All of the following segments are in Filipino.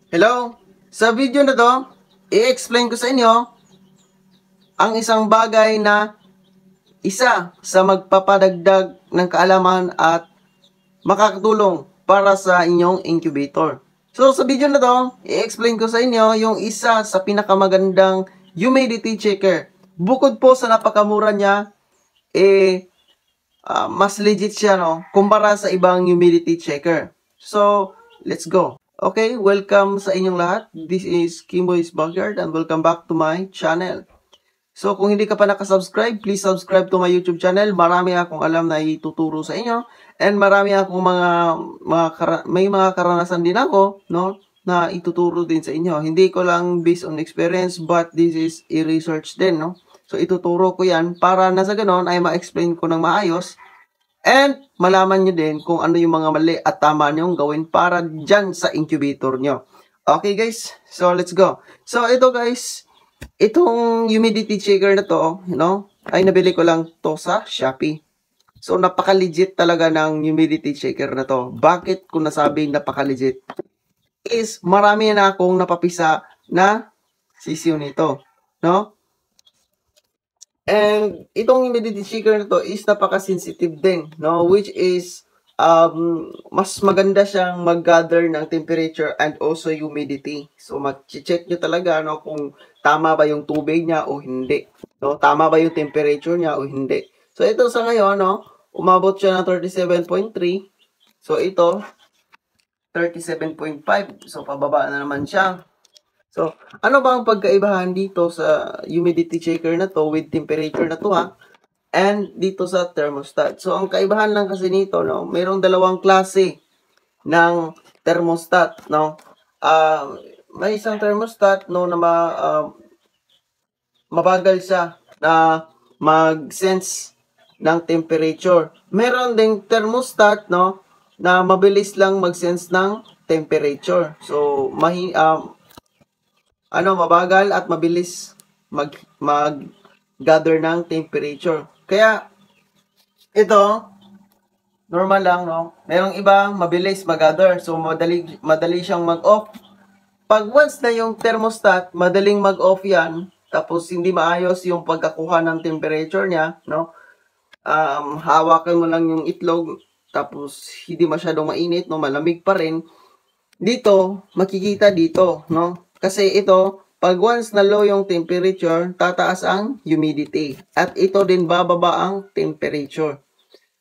Hello! Sa video na to, i-explain ko sa inyo ang isang bagay na isa sa magpapadagdag ng kaalaman at makakatulong para sa inyong incubator. So sa video na to, i-explain ko sa inyo yung isa sa pinakamagandang humidity checker. Bukod po sa napakamura niya, mas legit siya kumpara sa ibang humidity checker. So, let's go. Okay, welcome sa inyong lahat. This is Kimboy's Backyard and welcome back to my channel. So, kung hindi ka pa nakasubscribe, please subscribe to my YouTube channel. Marami akong alam na ituturo sa inyo. And marami akong may mga karanasan din ako, na ituturo din sa inyo. Hindi ko lang based on experience, but this is i-research din, So, ituturo ko yan para na sa ganon ay ma-explain ko ng maayos. And malaman nyo din kung ano yung mga mali at tama nyong gawin para dyan sa incubator nyo. Okay guys, so let's go. So ito guys, itong humidity checker na to, ay nabili ko lang to sa Shopee. So napaka-legit talaga ng humidity checker na to. Bakit ko nasabing napaka-legit? Is marami na akong napapisa na sisiw nito, And itong humidity checker na to is napaka-sensitive din, which is mas maganda siyang mag-gather ng temperature and also humidity. So mag-check nyo talaga kung tama ba yung tubig niya o hindi. Tama ba yung temperature niya o hindi. So ito sa ngayon, umabot siya ng 37.3. So ito 37.5. So pababa na naman siya. So, ano ba ang pagkaibahan dito sa humidity checker na to with temperature na to and dito sa thermostat? So, ang kaibahan lang kasi nito, mayroong dalawang klase ng thermostat, may isang thermostat, na mabagal siya na mag-sense ng temperature. Meron ding thermostat, na mabilis lang mag-sense ng temperature. So, mabagal at mabilis mag-gather ng temperature. Kaya, ito, normal lang, Merong ibang mabilis mag-gather. So, madali siyang mag-off. Pag once na yung thermostat, madaling mag-off yan, tapos hindi maayos yung pagkakuha ng temperature niya, hawakan mo lang yung itlog, tapos hindi masyadong mainit, malamig pa rin. Dito, makikita dito, Kasi ito, pag once na low yung temperature, tataas ang humidity. At ito din bababa ang temperature.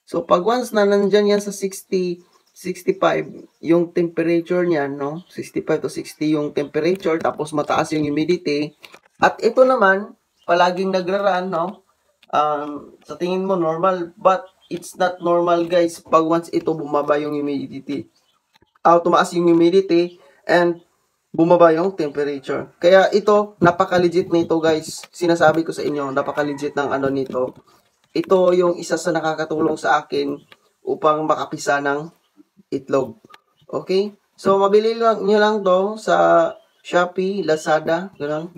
So, pag once na nandyan yan sa 60, 65 yung temperature niyan, 65 to 60 yung temperature, tapos mataas yung humidity. At ito naman, palaging nagra-run, sa tingin mo normal, but it's not normal guys pag once ito bumaba yung humidity. Tumaas yung humidity and bumaba yung temperature. Kaya ito, napaka-legit nito guys. Sinasabi ko sa inyo, napaka-legit ng nito. Ito yung isa sa nakakatulong sa akin upang makapisa ng itlog. Okay? So, mabili nyo lang to sa Shopee, Lazada, gano'n,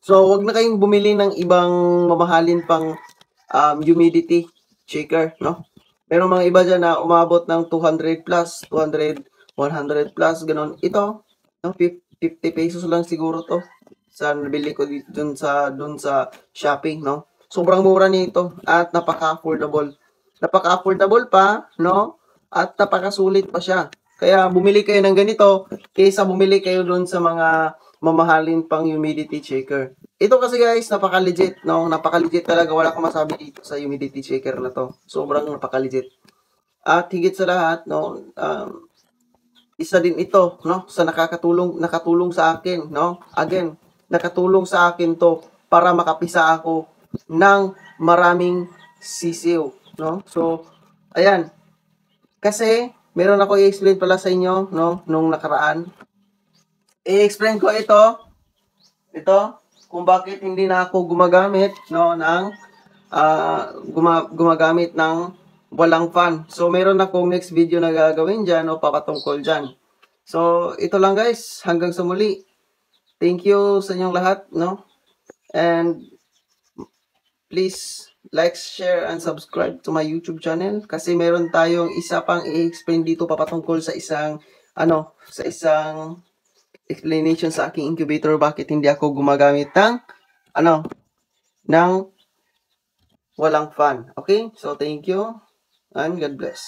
So, wag na kayong bumili ng ibang mamahalin pang humidity checker, Pero mga iba dyan na umabot ng 200 plus, 200, 100 plus, gano'n. Ito, 50 pesos lang siguro to. Sa nabili ko dun sa Shopee, Sobrang mura nito at napaka-affordable. Napaka-affordable pa, At napakasulit pa siya. Kaya bumili kayo ng ganito kaysa bumili kayo dun sa mga mamahalin pang humidity checker. Ito kasi guys, napaka-legit, Napaka-legit talaga. Wala akong masabi dito sa humidity checker na to. Sobrang napaka-legit. At higit sa lahat, isa din ito, sa nakatulong sa akin, Again, nakatulong sa akin to para makapisa ako ng maraming sisiw, So, ayan. Kasi, meron ako i-explain pala sa inyo, nung nakaraan. I-explain ko ito, kung bakit hindi na ako gumagamit, gumagamit ng walang fan. So, meron akong next video na gagawin dyan, papatungkol dyan. So, ito lang guys, hanggang sa muli. Thank you sa inyong lahat, And, please, like, share, and subscribe to my YouTube channel. Kasi meron tayong isa pang i-explain dito papatungkol sa isang, explanation sa aking incubator bakit hindi ako gumagamit ng ng walang fan. Okay? So, thank you and God bless.